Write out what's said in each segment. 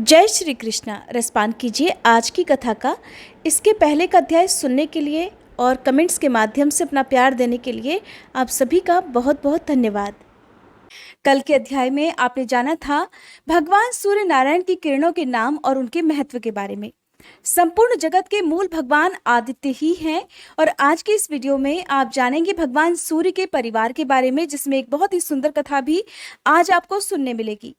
जय श्री कृष्णा। रसपान कीजिए आज की कथा का। इसके पहले का अध्याय सुनने के लिए और कमेंट्स के माध्यम से अपना प्यार देने के लिए आप सभी का बहुत बहुत धन्यवाद। कल के अध्याय में आपने जाना था भगवान सूर्य नारायण की किरणों के नाम और उनके महत्व के बारे में। संपूर्ण जगत के मूल भगवान आदित्य ही हैं और आज के इस वीडियो में आप जानेंगे भगवान सूर्य के परिवार के बारे में, जिसमें एक बहुत ही सुंदर कथा भी आज आपको सुनने मिलेगी।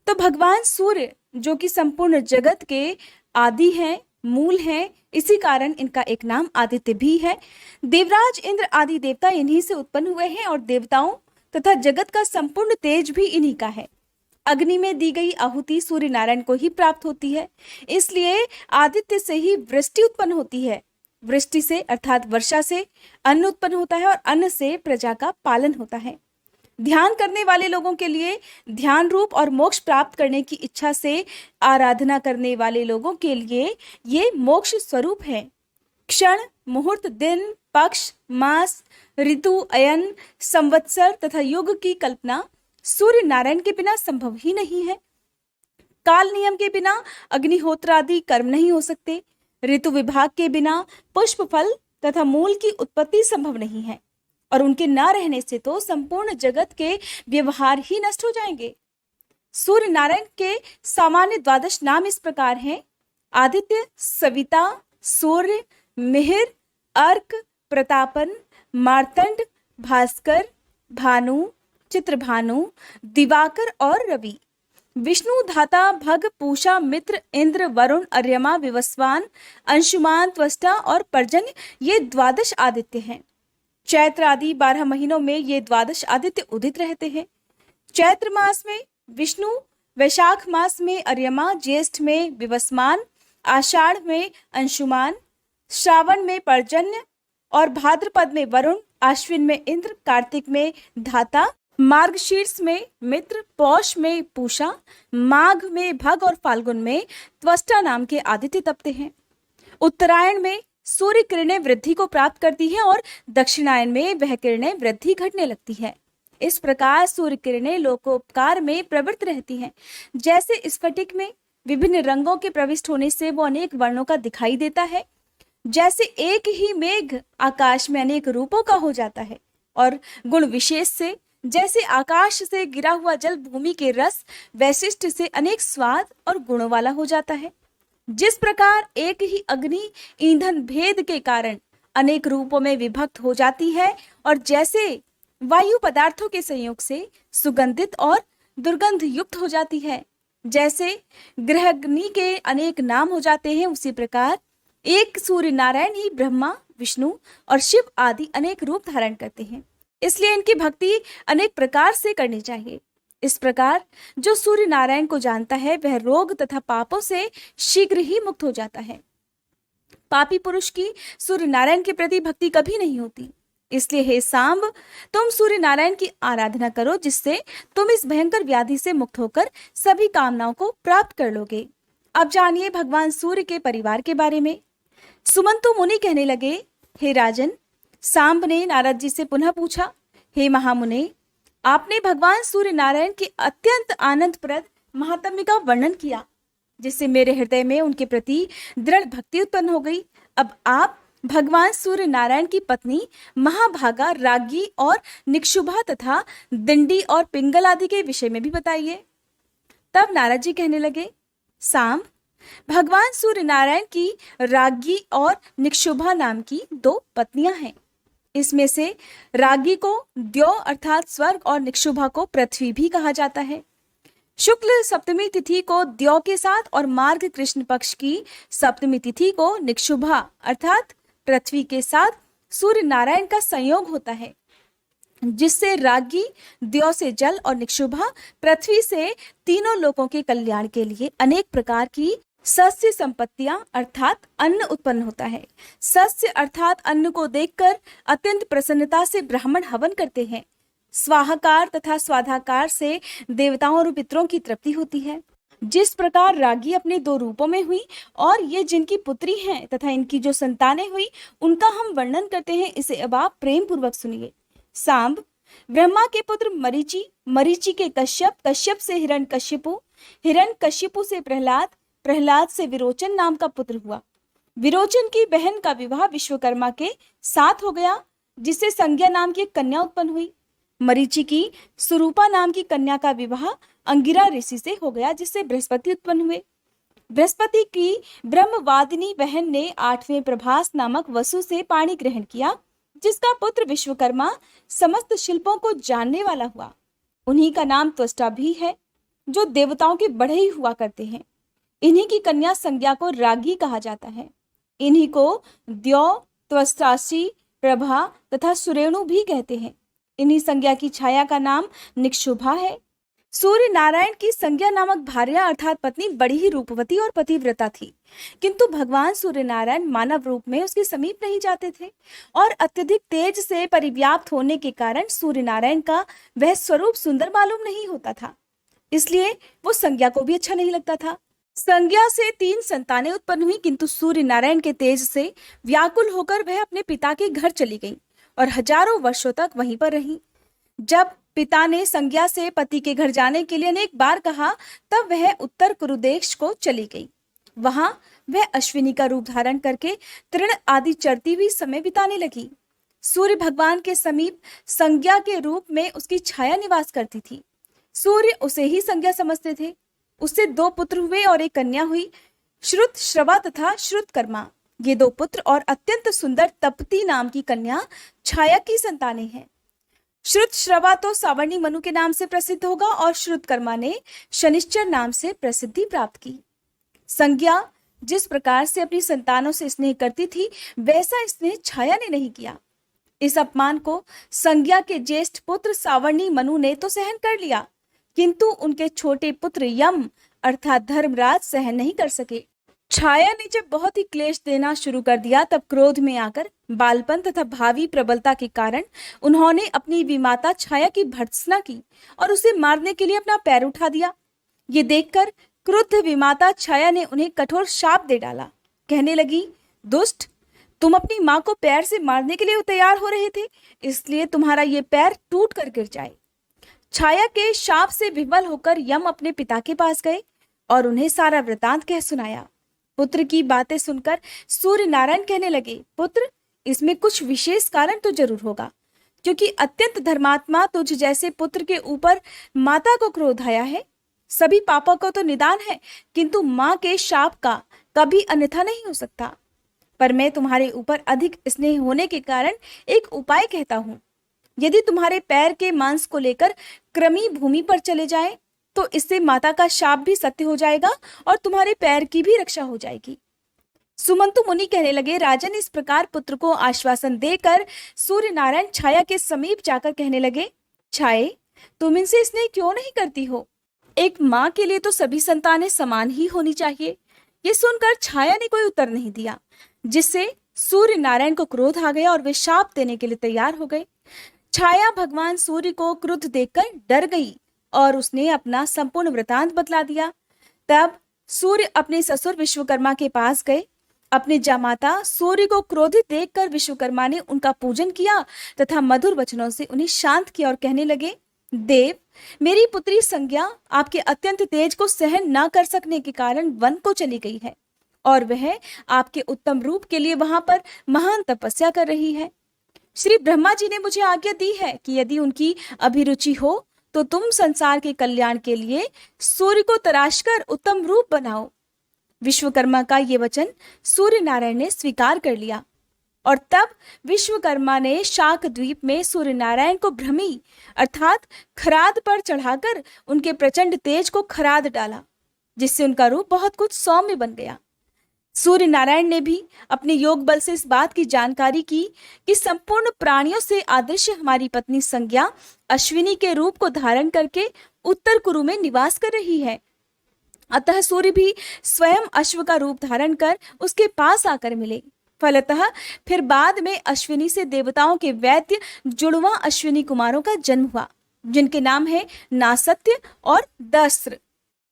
तो भगवान सूर्य जो कि संपूर्ण जगत के आदि हैं, मूल हैं, इसी कारण इनका एक नाम आदित्य भी है। देवराज इंद्र आदि देवता इन्हीं से उत्पन्न हुए हैं और देवताओं तथा जगत का संपूर्ण तेज भी इन्हीं का है। अग्नि में दी गई आहुति सूर्य नारायण को ही प्राप्त होती है, इसलिए आदित्य से ही वृष्टि उत्पन्न होती है। वृष्टि से अर्थात वर्षा से अन्न उत्पन्न होता है और अन्न से प्रजा का पालन होता है। ध्यान करने वाले लोगों के लिए ध्यान रूप और मोक्ष प्राप्त करने की इच्छा से आराधना करने वाले लोगों के लिए ये मोक्ष स्वरूप है। क्षण, मुहूर्त, दिन, पक्ष, मास, ऋतु, अयन, संवत्सर तथा युग की कल्पना सूर्य नारायण के बिना संभव ही नहीं है। काल नियम के बिना अग्निहोत्र आदि कर्म नहीं हो सकते। ऋतु विभाग के बिना पुष्प, फल तथा मूल की उत्पत्ति संभव नहीं है और उनके ना रहने से तो संपूर्ण जगत के व्यवहार ही नष्ट हो जाएंगे। सूर्य नारायण के सामान्य द्वादश नाम इस प्रकार हैं: आदित्य, सविता, सूर्य, मिहिर, अर्क, प्रतापन, मार्तंड, भास्कर, भानु, चित्रभानु, दिवाकर और रवि। विष्णु, धाता, भग, पूषा, मित्र, इंद्र, वरुण, अर्यमा, विवस्वान, अंशुमान, त्वष्टा और पर्जन्य ये द्वादश आदित्य हैं। चैत्र आदि 12 महीनों में ये द्वादश आदित्य उदित रहते हैं। चैत्र मास में विष्णु, वैशाख मास में अर्यमा, ज्येष्ठ में विवस्वान, आषाढ़ में अंशुमान, श्रावण में पर्जन्य और भाद्रपद में वरुण, आश्विन में इंद्र, कार्तिक में धाता, मार्गशीर्ष में मित्र, पौष में पूषा, माघ में भग और फाल्गुन में त्वष्टा नाम के आदित्य तपते हैं। उत्तरायण में सूर्य किरणें वृद्धि को प्राप्त करती है और दक्षिणायन में वह किरणें वृद्धि घटने लगती है। इस प्रकार सूर्य किरणें लोकोपकार में प्रवृत्त रहती हैं। जैसे स्फटिक में विभिन्न रंगों के प्रविष्ट होने से वो अनेक वर्णों का दिखाई देता है, जैसे एक ही मेघ आकाश में अनेक रूपों का हो जाता है और गुण विशेष से जैसे आकाश से गिरा हुआ जल भूमि के रस वैशिष्ट से अनेक स्वाद और गुणों वाला हो जाता है। जिस प्रकार एक ही अग्नि ईंधन भेद के कारण अनेक रूपों में विभक्त हो जाती है और जैसे वायु पदार्थों के संयोग से सुगंधित और दुर्गंध युक्त हो जाती है, जैसे ग्रहाग्नि के अनेक नाम हो जाते हैं, उसी प्रकार एक सूर्य नारायण ही ब्रह्मा, विष्णु और शिव आदि अनेक रूप धारण करते हैं। इसलिए इनकी भक्ति अनेक प्रकार से करनी चाहिए। इस प्रकार जो सूर्य नारायण को जानता है वह रोग तथा पापों से शीघ्र ही मुक्त हो जाता है। पापी पुरुष की सूर्य नारायण के प्रति भक्ति कभी नहीं होती। इसलिए हे सांब, तुम सूर्य नारायण की आराधना करो, जिससे तुम इस भयंकर व्याधि से मुक्त होकर सभी कामनाओं को प्राप्त कर लोगे। अब जानिए भगवान सूर्य के परिवार के बारे में। सुमंतु मुनि कहने लगे, हे राजन, सांब ने नारद जी से पुनः पूछा, हे महामुने, आपने भगवान सूर्य नारायण के अत्यंत आनंदप्रद महात्म्य का वर्णन किया, जिससे मेरे हृदय में उनके प्रति दृढ़ भक्ति उत्पन्न हो गई। अब आप भगवान सूर्य नारायण की पत्नी महाभागा, राज्ञी और निक्षुभा तथा दिंडी और पिंगल आदि के विषय में भी बताइए। तब नारद जी कहने लगे, सांब, भगवान सूर्य नारायण की राज्ञी और निक्षुभा नाम की 2 पत्नियां हैं। इसमें से राज्ञी को द्यौ अर्थात स्वर्ग और निक्षुभा को पृथ्वी भी कहा जाता है। शुक्ल सप्तमी तिथि को द्यौ के साथ और मार्ग कृष्ण पक्ष की सप्तमी तिथि को निक्षुभा अर्थात पृथ्वी के साथ सूर्य नारायण का संयोग होता है, जिससे राज्ञी द्यौ से जल और निक्षुभा पृथ्वी से तीनों लोगों के कल्याण के लिए अनेक प्रकार की सस्य संपत्तियां अर्थात अन्न उत्पन्न होता है। सस्य अर्थात अन्न को देखकर अत्यंत प्रसन्नता से ब्राह्मण हवन करते हैं। स्वाहाकार तथा स्वाधाकार से देवताओं और पितरों की तृप्ति होती है। जिस प्रकार राज्ञी अपने 2 रूपों में हुई और ये जिनकी पुत्री हैं तथा इनकी जो संतानें हुई उनका हम वर्णन करते हैं, इसे अब आप प्रेम पूर्वक सुनिए। सांब, ब्रह्मा के पुत्र मरीचि, मरीचि के कश्यप, कश्यप से हिरण्यकशिपु, हिरण्यकशिपु से प्रहलाद, प्रहलाद से विरोचन नाम का पुत्र हुआ। विरोचन की बहन का विवाह विश्वकर्मा के साथ हो गया, जिससे संज्ञा नाम की एक कन्या उत्पन्न हुई। मरीचि की सुरूपा नाम की कन्या का विवाह अंगिरा ऋषि से हो गया, जिससे बृहस्पति उत्पन्न हुए। बृहस्पति की ब्रह्मवादिनी बहन ने 8वें प्रभास नामक वसु से पाणी ग्रहण किया, जिसका पुत्र विश्वकर्मा समस्त शिल्पों को जानने वाला हुआ। उन्हीं का नाम त्वष्टा भी है, जो देवताओं के बड़े ही हुआ करते हैं। इन्हीं की कन्या संज्ञा को रागी कहा जाता है। इन्हीं को द्यौ, त्वष्टासी, प्रभा तथा सुरेणु भी कहते हैं। इन्हीं संज्ञा की छाया का नाम निक्षुभा है। सूर्य नारायण की संज्ञा नामक भार्या अर्थात पत्नी बड़ी ही रूपवती और पतिव्रता थी, किंतु भगवान सूर्य नारायण मानव रूप में उसके समीप नहीं जाते थे और अत्यधिक तेज से परिव्याप्त होने के कारण सूर्य नारायण का वह स्वरूप सुंदर मालूम नहीं होता था, इसलिए वो संज्ञा को भी अच्छा नहीं लगता था। संज्ञा से 3 संतानें उत्पन्न हुई, किंतु सूर्य नारायण के तेज से व्याकुल होकर वह अपने पिता के घर चली गई और हजारों वर्षों तक वहीं पर रही। जब पिता ने संज्ञा से पति के घर जाने के लिए अनेक बार कहा, तब वह उत्तर कुरुदेश को चली गई। वहां वह अश्विनी का रूप धारण करके तृण आदि चरती हुई समय बिताने लगी। सूर्य भगवान के समीप संज्ञा के रूप में उसकी छाया निवास करती थी। सूर्य उसे ही संज्ञा समझते थे। उससे 2 पुत्र हुए और एक कन्या हुई, श्रुत श्रवा तथा श्रुतकर्मा। ये 2 पुत्र और अत्यंत सुंदर तपती नाम की कन्या छाया की संतानें हैं। श्रुत श्रवा तो सावर्णी मनु के नाम से प्रसिद्ध होगा और श्रुतकर्मा ने शनिश्चर नाम से प्रसिद्धि प्राप्त की। संज्ञा जिस प्रकार से अपनी संतानों से स्नेह करती थी, वैसा स्नेह छाया ने नहीं किया। इस अपमान को संज्ञा के ज्येष्ठ पुत्र सावर्णी मनु ने तो सहन कर लिया, किंतु उनके छोटे पुत्र यम अर्थात धर्मराज सहन नहीं कर सके। छाया ने जब बहुत ही क्लेश देना शुरू कर दिया, तब क्रोध में आकर बालपन तथा भावी प्रबलता के कारण उन्होंने अपनी विमाता छाया की भर्त्सना की और उसे मारने के लिए अपना पैर उठा दिया। ये देखकर क्रुद्ध विमाता छाया ने उन्हें कठोर शाप दे डाला। कहने लगी, दुष्ट, तुम अपनी माँ को पैर से मारने के लिए तैयार हो रहे थे, इसलिए तुम्हारा ये पैर टूट कर गिर जाए। छाया के शाप से विवल होकर यम अपने पिता के पास गए और उन्हें सारा वृतांत कह सुनाया। पुत्र की बातें सुनकर सूर्य नारायण कहने लगे, पुत्र, इसमें कुछ विशेष कारण तो जरूर होगा, क्योंकि अत्यंत धर्मात्मा तुझ जैसे पुत्र के ऊपर माता को क्रोध आया है। सभी पापों का तो निदान है, किंतु माँ के शाप का कभी अन्यथा नहीं हो सकता। पर मैं तुम्हारे ऊपर अधिक स्नेह होने के कारण एक उपाय कहता हूँ। यदि तुम्हारे पैर के मांस को लेकर कृमि भूमि पर चले जाएं, तो इससे माता का शाप भी सत्य हो जाएगा और तुम्हारे पैर की भी रक्षा हो जाएगी। सुमंतु मुनि कहने लगे, राजन, इस प्रकार पुत्र को आश्वासन देकर सूर्य नारायण छाया के समीप जाकर कहने लगे, छाये, तुम इनसे स्नेह क्यों नहीं करती हो? एक माँ के लिए तो सभी संतानें समान ही होनी चाहिए। ये सुनकर छाया ने कोई उत्तर नहीं दिया, जिससे सूर्य नारायण को क्रोध आ गया और वे शाप देने के लिए तैयार हो गए। छाया भगवान सूर्य को क्रुद्ध देखकर डर गई और उसने अपना संपूर्ण वृतांत बतला दिया। तब सूर्य अपने ससुर विश्वकर्मा के पास गए। अपने जामाता सूर्य को क्रोधित देखकर विश्वकर्मा ने उनका पूजन किया तथा मधुर वचनों से उन्हें शांत किया और कहने लगे, देव, मेरी पुत्री संज्ञा आपके अत्यंत तेज को सहन न कर सकने के कारण वन को चली गई है और वह आपके उत्तम रूप के लिए वहां पर महान तपस्या कर रही है। श्री ब्रह्मा जी ने मुझे आज्ञा दी है कि यदि उनकी अभिरुचि हो तो तुम संसार के कल्याण के लिए सूर्य को तराशकर उत्तम रूप बनाओ। विश्वकर्मा का ये वचन सूर्य नारायण ने स्वीकार कर लिया और तब विश्वकर्मा ने शाक द्वीप में सूर्य नारायण को भ्रमी अर्थात खराद पर चढ़ाकर उनके प्रचंड तेज को खराद डाला, जिससे उनका रूप बहुत कुछ सौम्य बन गया। सूर्य नारायण ने भी अपने योग बल से इस बात की जानकारी की कि संपूर्ण प्राणियों से आदर्श हमारी पत्नी संज्ञा अश्विनी के रूप को धारण करके उत्तर कुरु में निवास कर रही है। अतः सूर्य भी स्वयं अश्व का रूप धारण कर उसके पास आकर मिले। फलतः फिर बाद में अश्विनी से देवताओं के वैद्य जुड़वा अश्विनी कुमारों का जन्म हुआ, जिनके नाम है नासत्य और दस्त्र।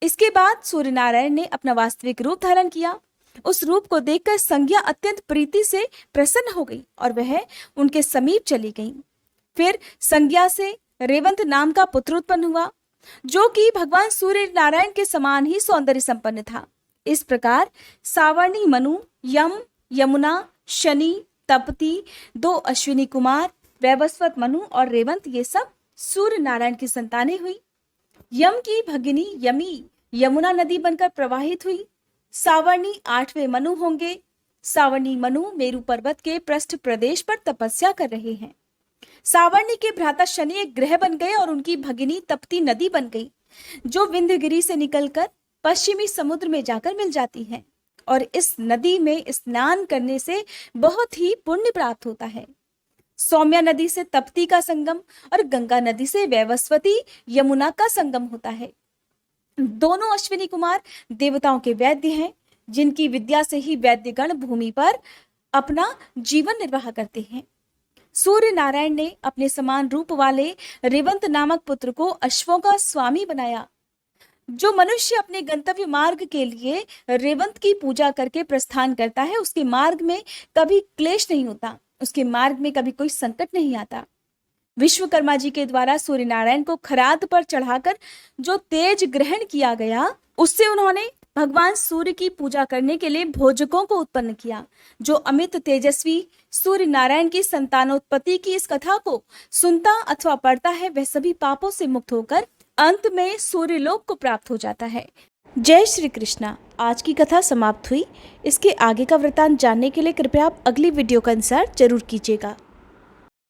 इसके बाद सूर्य नारायण ने अपना वास्तविक रूप धारण किया। उस रूप को देखकर संज्ञा अत्यंत प्रीति से प्रसन्न हो गई और वह उनके समीप चली गई। फिर संज्ञा से रेवंत नाम का पुत्र उत्पन्न हुआ। जो कि भगवान सूर्य नारायण के समान ही सौंदर्य संपन्न था। इस प्रकार सावर्णी मनु, यम, यमुना, शनि, तपती, 2 अश्विनी कुमार, वैवस्वत मनु और रेवंत, ये सब सूर्य नारायण की संतानें हुई। यम की भगिनी यमी यमुना नदी बनकर प्रवाहित हुई। सावर्णी 8वें मनु होंगे। सावर्णी मनु मेरु पर्वत के पृष्ठ प्रदेश पर तपस्या कर रहे हैं। सावर्णी के भ्राता शनि एक ग्रह बन गए और उनकी भगिनी तपती नदी बन गई, जो विंध्यगिरी से निकलकर पश्चिमी समुद्र में जाकर मिल जाती है। और इस नदी में स्नान करने से बहुत ही पुण्य प्राप्त होता है। सौम्या नदी से तपती का संगम और गंगा नदी से वैवस्वती यमुना का संगम होता है। दोनों अश्विनी कुमार देवताओं के वैद्य हैं, जिनकी विद्या से ही वैद्यगण भूमि पर अपना जीवन निर्वाह करते हैं। सूर्य नारायण ने अपने समान रूप वाले रेवंत नामक पुत्र को अश्वों का स्वामी बनाया। जो मनुष्य अपने गंतव्य मार्ग के लिए रेवंत की पूजा करके प्रस्थान करता है, उसके मार्ग में कभी क्लेश नहीं होता, उसके मार्ग में कभी कोई संकट नहीं आता। विश्वकर्मा जी के द्वारा सूर्य नारायण को खराद पर चढ़ाकर जो तेज ग्रहण किया गया, उससे उन्होंने भगवान सूर्य की पूजा करने के लिए भोजकों को उत्पन्न किया। जो अमित तेजस्वी सूर्य नारायण की संतानोत्पत्ति की इस कथा को सुनता अथवा पढ़ता है, वह सभी पापों से मुक्त होकर अंत में सूर्य लोक को प्राप्त हो जाता है। जय श्री कृष्णा। आज की कथा समाप्त हुई। इसके आगे का वृतांत जानने के लिए कृपया आप अगली वीडियो का इंतजार जरूर कीजिएगा।